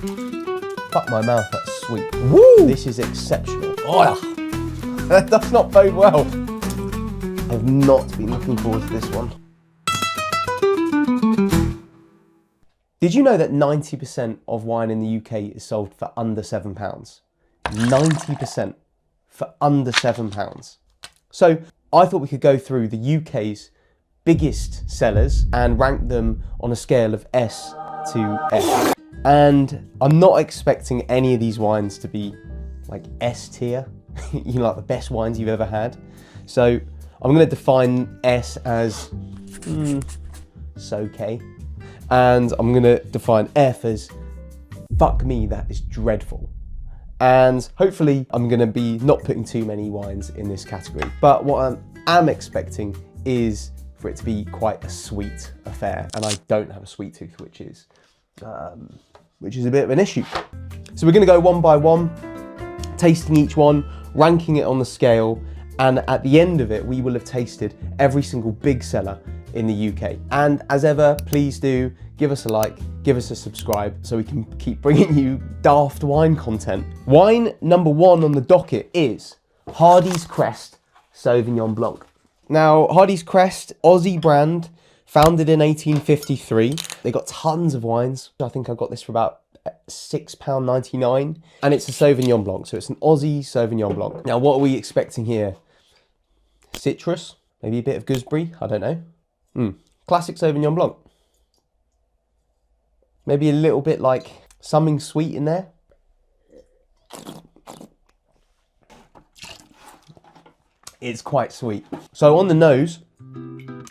Fuck my mouth, that's sweet. Woo! This is exceptional. Oh, that does not bode well. I've not been looking forward to this one. Did you know that 90% of wine in the UK is sold for under £7? 90% for under £7. So I thought we could go through the UK's biggest sellers and rank them on a scale of S to F. And I'm not expecting any of these wines to be like S tier, you know, like the best wines you've ever had. So I'm going to define S as it's okay. And I'm going to define F as fuck me, that is dreadful. And hopefully I'm going to be not putting too many wines in this category. But what I am expecting is for it to be quite a sweet affair. And I don't have a sweet tooth, which is a bit of an issue. So we're going to go one by one, tasting each one, ranking it on the scale. And at the end of it, we will have tasted every single big seller in the UK. And as ever, please do give us a like, give us a subscribe so we can keep bringing you daft wine content. Wine number one on the docket is Hardy's Crest Sauvignon Blanc. Now, Hardy's Crest, Aussie brand, founded in 1853. They got tons of wines. I think I got this for about £6.99. And it's a Sauvignon Blanc, so it's an Aussie Sauvignon Blanc. Now, what are we expecting here? Citrus, maybe a bit of gooseberry, I don't know. Classic Sauvignon Blanc. Maybe a little bit like something sweet in there. It's quite sweet. So on the nose,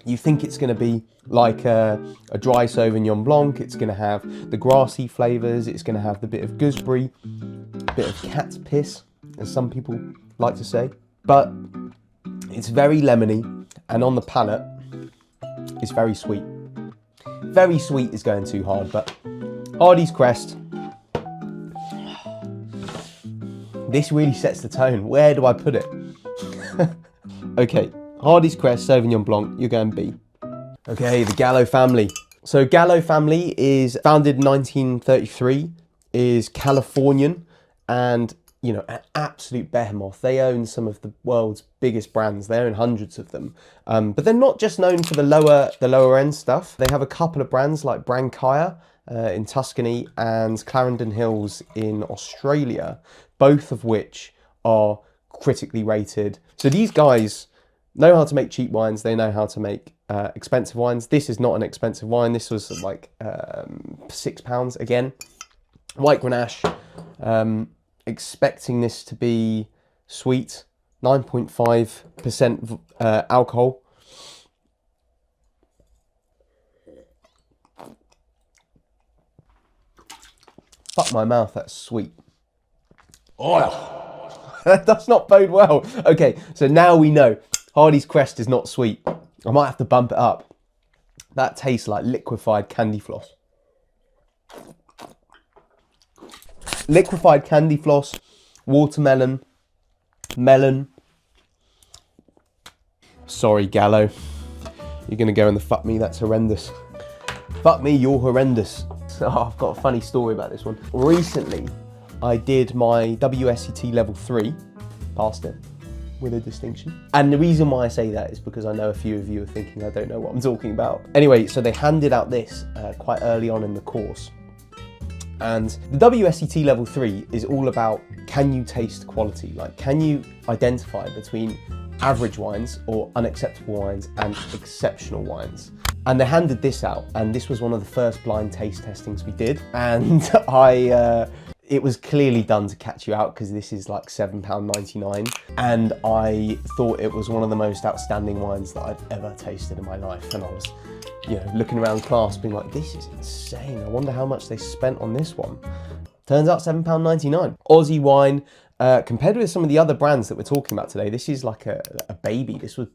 you think it's going to be like a dry Sauvignon Blanc. It's going to have the grassy flavours. It's going to have the bit of gooseberry, a bit of cat's piss, as some people like to say. But it's very lemony, and on the palate, it's very sweet. Very sweet is going too hard, but Hardy's Crest. This really sets the tone. Where do I put it? Okay, Hardy's Crest Sauvignon Blanc, you're going B. Okay, the Gallo family. So Gallo family is founded in 1933, is Californian, and you know, an absolute behemoth. They own some of the world's biggest brands. They own hundreds of them. But they're not just known for the lower end stuff. They have a couple of brands like Brancaia in Tuscany and Clarendon Hills in Australia, both of which are critically rated. So these guys know how to make cheap wines. They know how to make expensive wines. This is not an expensive wine. This was like £6 again. White Grenache. Expecting this to be sweet, 9.5% alcohol. Fuck my mouth, that's sweet. Oh, that does not bode well. Okay, so now we know Hardy's Crest is not sweet. I might have to bump it up. That tastes like liquefied candy floss. Liquefied candy floss, watermelon, melon. Sorry, Gallo. You're gonna go in the fuck me, that's horrendous. Fuck me, you're horrendous. So I've got a funny story about this one. Recently, I did my WSET level 3, passed it with a distinction. And the reason why I say that is because I know a few of you are thinking I don't know what I'm talking about. Anyway, so they handed out this quite early on in the course. And the WSET level 3 is all about, can you taste quality? Like, can you identify between average wines or unacceptable wines and exceptional wines? And they handed this out, and this was one of the first blind taste testings we did. And it was clearly done to catch you out because this is like £7.99. And I thought it was one of the most outstanding wines that I'd ever tasted in my life. And I was, you know, looking around class being like, this is insane. I wonder how much they spent on this one. Turns out £7.99. Aussie wine, compared with some of the other brands that we're talking about today, this is like a baby. This was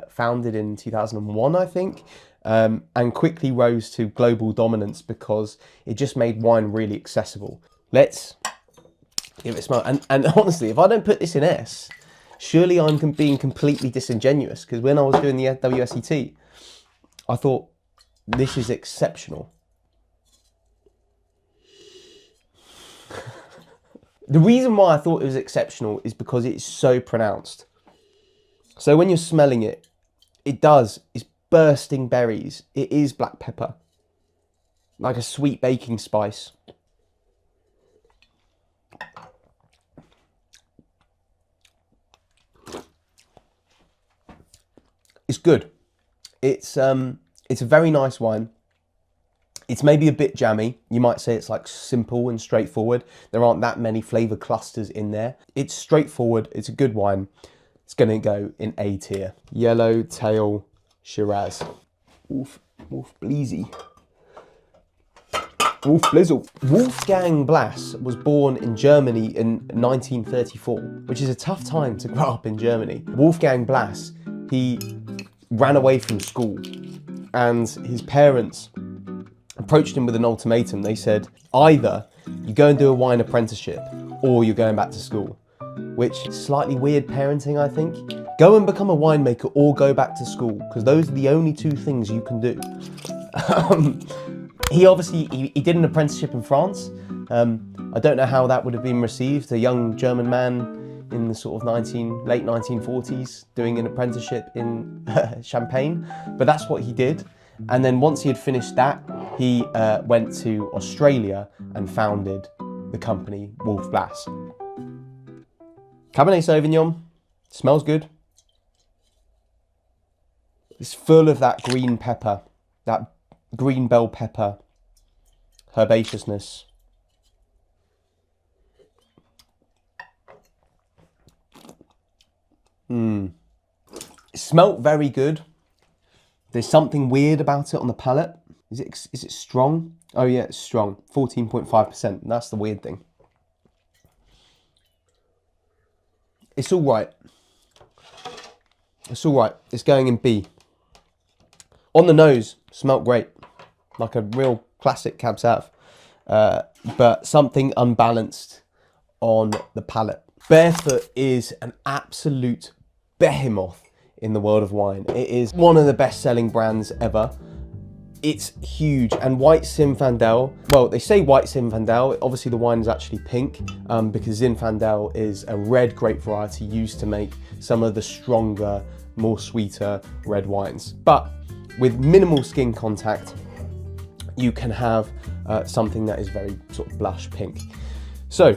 founded in 2001, I think, and quickly rose to global dominance because it just made wine really accessible. Let's give it a smell. And honestly, if I don't put this in S, surely I'm being completely disingenuous, because when I was doing the WSET, I thought, this is exceptional. The reason why I thought it was exceptional is because it's so pronounced. So when you're smelling it, it's bursting berries. It is black pepper, like a sweet baking spice. It's good. It's a very nice wine. It's maybe a bit jammy. You might say it's like simple and straightforward. There aren't that many flavour clusters in there. It's straightforward. It's a good wine. It's going to go in A tier. Yellow Tail Shiraz. Wolf Bleezy. Wolf Blizzle. Wolfgang Blass was born in Germany in 1934, which is a tough time to grow up in Germany. Wolfgang Blass, he ran away from school, and his parents approached him with an ultimatum. They said, either you go and do a wine apprenticeship or you're going back to school, which is slightly weird parenting, I think. Go and become a winemaker or go back to school, because those are the only two things you can do. He did an apprenticeship in France. I don't know how that would have been received. A young German man in the sort of late 1940s doing an apprenticeship in Champagne, but that's what he did. And then once he had finished that, he went to Australia and founded the company Wolf Blass. Cabernet Sauvignon, smells good. It's full of that green pepper, that green bell pepper, herbaceousness. It smelt very good. There's something weird about it on the palate. Is it strong? Oh yeah, it's strong. 14.5%. That's the weird thing. It's all right. It's all right. It's going in B. On the nose, smelt great. Like a real classic Cab Sav. But something unbalanced on the palate. Barefoot is an absolute behemoth in the world of wine. It is one of the best-selling brands ever. It's huge. And White Zinfandel, well, they say White Zinfandel. Obviously, the wine is actually pink because Zinfandel is a red grape variety used to make some of the stronger, more sweeter red wines. But with minimal skin contact, you can have something that is very sort of blush pink. So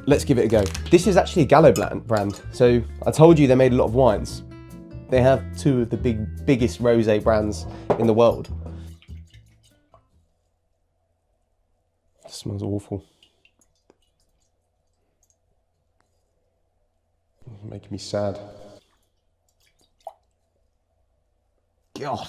let's give it a go. This is actually a Gallo brand. So I told you they made a lot of wines. They have two of the biggest rosé brands in the world. It smells awful. It's making me sad. God.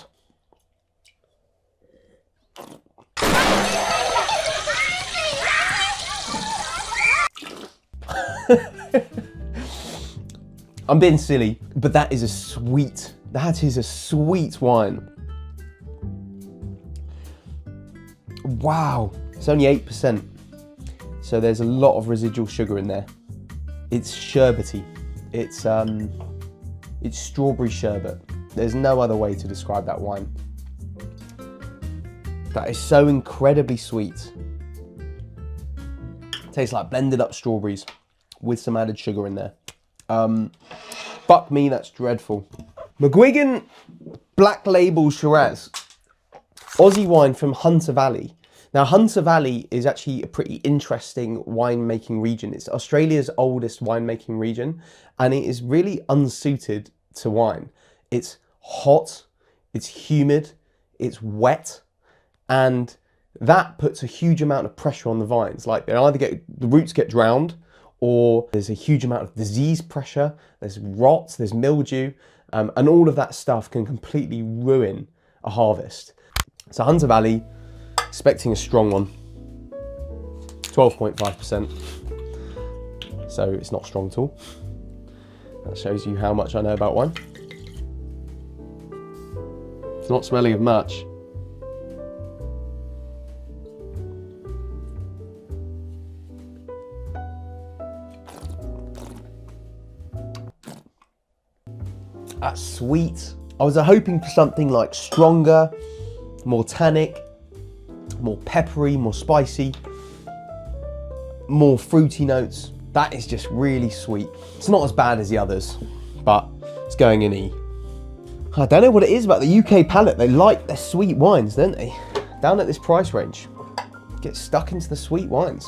I'm being silly, but that is a sweet wine. Wow, it's only 8%. So there's a lot of residual sugar in there. It's sherbety. It's strawberry sherbet. There's no other way to describe that wine. That is so incredibly sweet. Tastes like blended up strawberries with some added sugar in there. Fuck me, that's dreadful. McGuigan Black Label Shiraz. Aussie wine from Hunter Valley. Now, Hunter Valley is actually a pretty interesting winemaking region. It's Australia's oldest winemaking region, and it is really unsuited to wine. It's hot, it's humid, it's wet, and that puts a huge amount of pressure on the vines. Like the roots get drowned, or there's a huge amount of disease pressure, there's rot, there's mildew, and all of that stuff can completely ruin a harvest. So Hunter Valley, expecting a strong one, 12.5%. So it's not strong at all. That shows you how much I know about wine. It's not smelling of much. That's sweet. I was hoping for something like stronger, more tannic, more peppery, more spicy. more fruity notes. That is just really sweet. It's not as bad as the others, but it's going in E. I don't know what it is about the UK palate. They like their sweet wines, don't they? Down at this price range, get stuck into the sweet wines.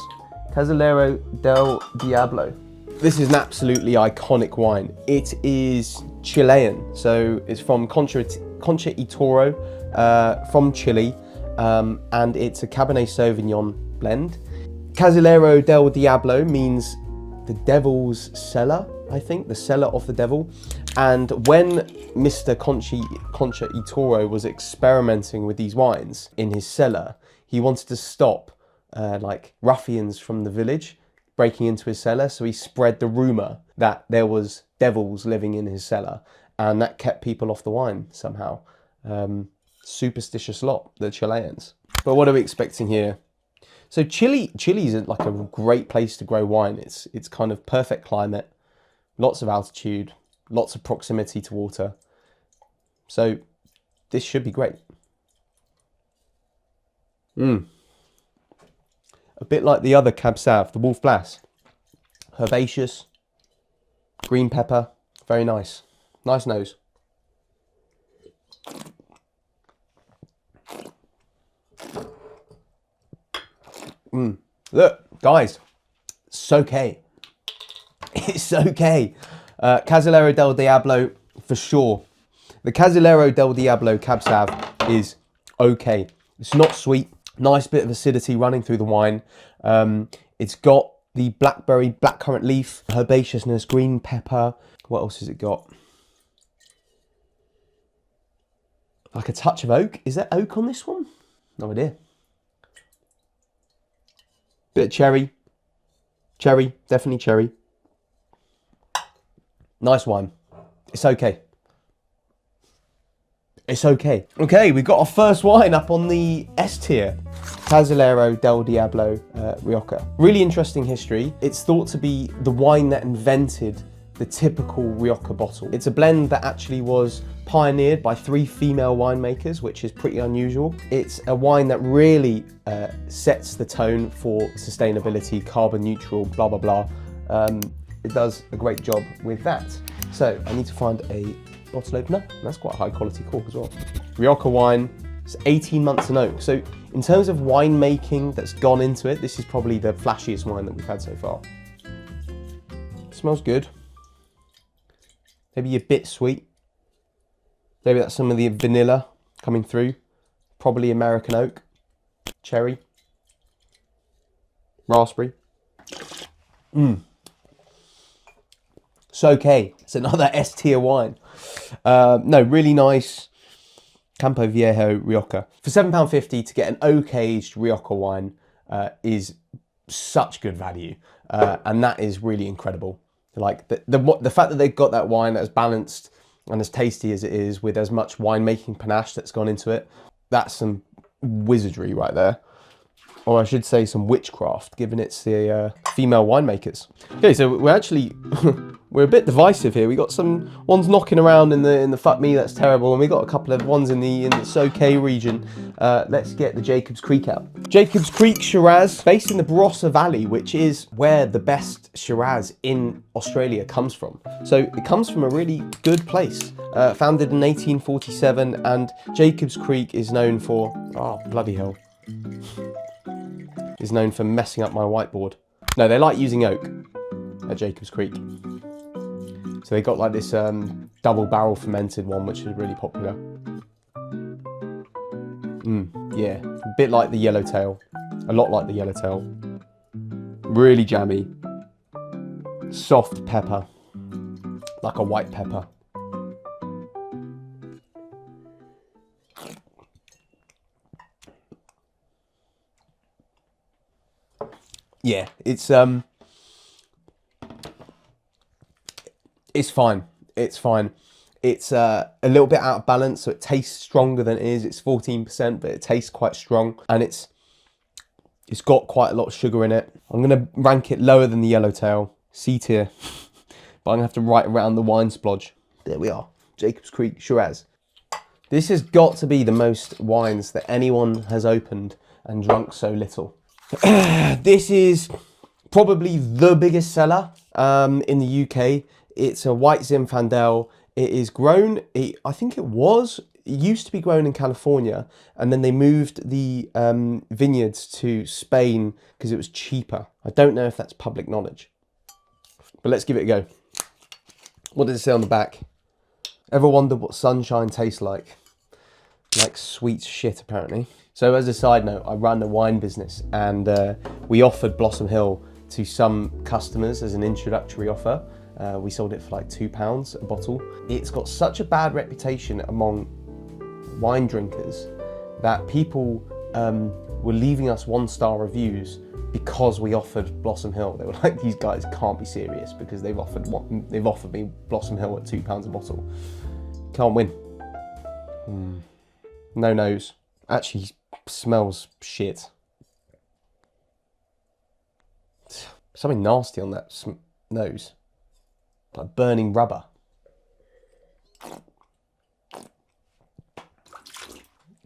Casillero del Diablo. This is an absolutely iconic wine. It is Chilean, so it's from Concha y Toro, from Chile, and it's a Cabernet Sauvignon blend. Casillero del Diablo means the devil's cellar, I think, the cellar of the devil. And when Mr. Concha y Toro was experimenting with these wines in his cellar, he wanted to stop like ruffians from the village breaking into his cellar, so he spread the rumor that there was devils living in his cellar, and that kept people off the wine somehow. Superstitious lot, the Chileans. But what are we expecting here? So Chile is like a great place to grow wine. It's kind of perfect climate, lots of altitude, lots of proximity to water. So this should be great. A bit like the other Cab Sauv, the Wolf Blass. Herbaceous, green pepper, very nice. Nice nose. Look, guys, it's okay. It's okay. Casillero del Diablo, for sure. The Casillero del Diablo Cab Sauv is okay. It's not sweet. Nice bit of acidity running through the wine. It's got the blackberry, blackcurrant leaf, herbaceousness, green pepper. What else has it got? Like a touch of oak. Is there oak on this one? No idea. Bit of cherry. Cherry, definitely cherry. Nice wine. It's okay. It's okay. Okay, we've got our first wine up on the S tier. Casillero del Diablo Rioja. Really interesting history. It's thought to be the wine that invented the typical Rioja bottle. It's a blend that actually was pioneered by 3 female winemakers, which is pretty unusual. It's a wine that really sets the tone for sustainability, carbon neutral, blah, blah, blah. It does a great job with that. So I need to find a bottle opener, and that's quite a high quality cork as well. Rioja wine, it's 18 months in oak. So in terms of winemaking that's gone into it, this is probably the flashiest wine that we've had so far. It smells good. Maybe a bit sweet. Maybe that's some of the vanilla coming through. Probably American oak, cherry, raspberry. It's okay. It's another S tier wine. No, really nice Campo Viejo Rioja. For £7.50 to get an oak aged Rioja wine is such good value, and that is really incredible. Like the fact that they've got that wine as balanced and as tasty as it is, with as much winemaking panache that's gone into it, that's some wizardry right there. Or I should say some witchcraft, given it's the female winemakers. Okay, so we're actually we're a bit divisive here. We got some ones knocking around in the fuck me, that's terrible, and we got a couple of ones in the it's okay region. Let's get the Jacobs Creek out. Jacobs Creek Shiraz, based in the Barossa Valley, which is where the best Shiraz in Australia comes from. So it comes from a really good place. Founded in 1847, and Jacobs Creek is known for, oh bloody hell, is known for messing up my whiteboard. No, they like using oak at Jacobs Creek. So they got like this double barrel fermented one, which is really popular. Yeah, a bit like the yellowtail, a lot like the yellowtail. Really jammy, soft pepper, like a white pepper. Yeah, it's fine. It's fine. It's a little bit out of balance, so it tastes stronger than it is. It's 14%, but it tastes quite strong, and it's got quite a lot of sugar in it. I'm gonna rank it lower than the yellowtail, C tier, but I'm gonna have to write around the wine splodge. There we are, Jacobs Creek Shiraz. This has got to be the most wines that anyone has opened and drunk so little. This is Probably the biggest seller in the UK. It's a white Zinfandel. It is grown, I think it used to be grown in California, and then they moved the vineyards to Spain because it was cheaper. I don't know if that's public knowledge, but let's give it a go. What does it say on the back? Ever wondered what sunshine tastes like? Like sweet shit, apparently. So as a side note, I run a wine business, and we offered Blossom Hill to some customers as an introductory offer. We sold it for like £2 a bottle. It's got such a bad reputation among wine drinkers that people were leaving us 1-star reviews because we offered Blossom Hill. They were like, these guys can't be serious because they've offered me Blossom Hill at £2 a bottle. Can't win. No nose. Actually smells shit. Something nasty on that nose. Like burning rubber.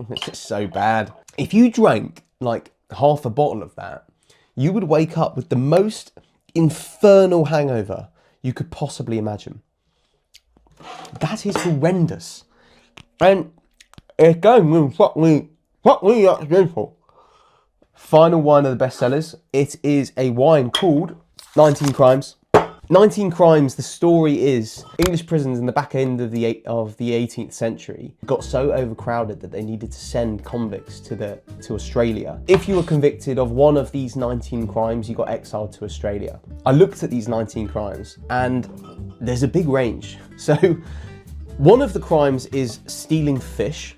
It's just so bad. If you drank like half a bottle of that, you would wake up with the most infernal hangover you could possibly imagine. That is horrendous. And it's going to fuck me up dreadful. Final wine of the bestsellers. It is a wine called 19 Crimes. 19 Crimes, the story is English prisons in the back end of the 18th century got so overcrowded that they needed to send convicts to Australia. If you were convicted of one of these 19 crimes, you got exiled to Australia. I looked at these 19 crimes and there's a big range. So one of the crimes is stealing fish,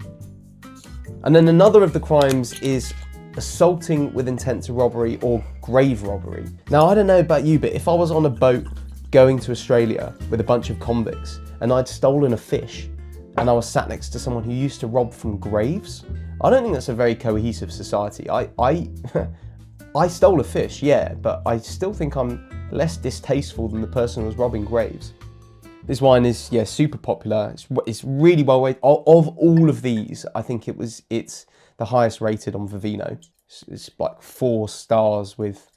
and then another of the crimes is assaulting with intent to robbery or grave robbery. Now, I don't know about you, but if I was on a boat going to Australia with a bunch of convicts and I'd stolen a fish and I was sat next to someone who used to rob from graves, I don't think that's a very cohesive society. I stole a fish, yeah, but I still think I'm less distasteful than the person who was robbing graves. This wine is, yeah, super popular. It's really well rated. Of all of these, I think it's the highest rated on Vivino. It's like 4 stars with,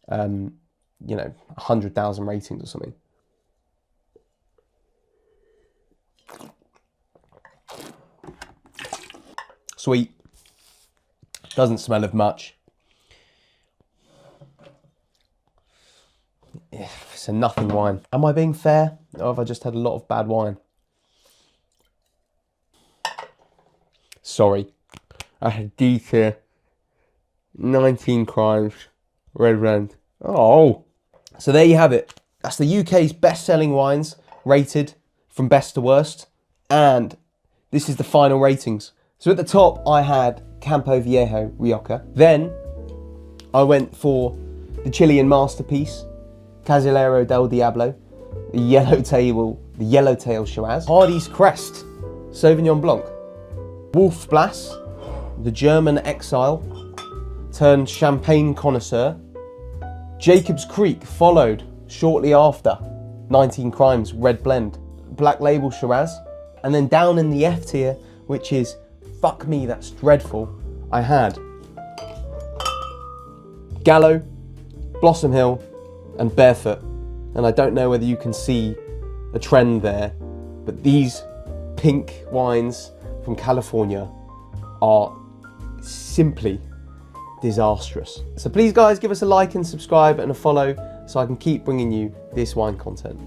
100,000 ratings or something. Sweet. Doesn't smell of much. It's a nothing wine. Am I being fair? Or have I just had a lot of bad wine? Sorry. I had D tier. 19 Crimes. Red blend. Oh. So there you have it. That's the UK's best-selling wines, rated from best to worst. And this is the final ratings. So at the top, I had Campo Viejo Rioja. Then I went for the Chilean masterpiece, Casillero del Diablo, the Yellowtail Shiraz, Hardy's Crest, Sauvignon Blanc, Wolf Blass, the German exile turned champagne connoisseur, Jacob's Creek followed shortly after 19 Crimes Red Blend, Black Label Shiraz, and then down in the F tier, which is fuck me, that's dreadful, I had Gallo, Blossom Hill, and Barefoot. And I don't know whether you can see a trend there, but these pink wines from California are simply disastrous. So please guys, give us a like and subscribe and a follow so I can keep bringing you this wine content.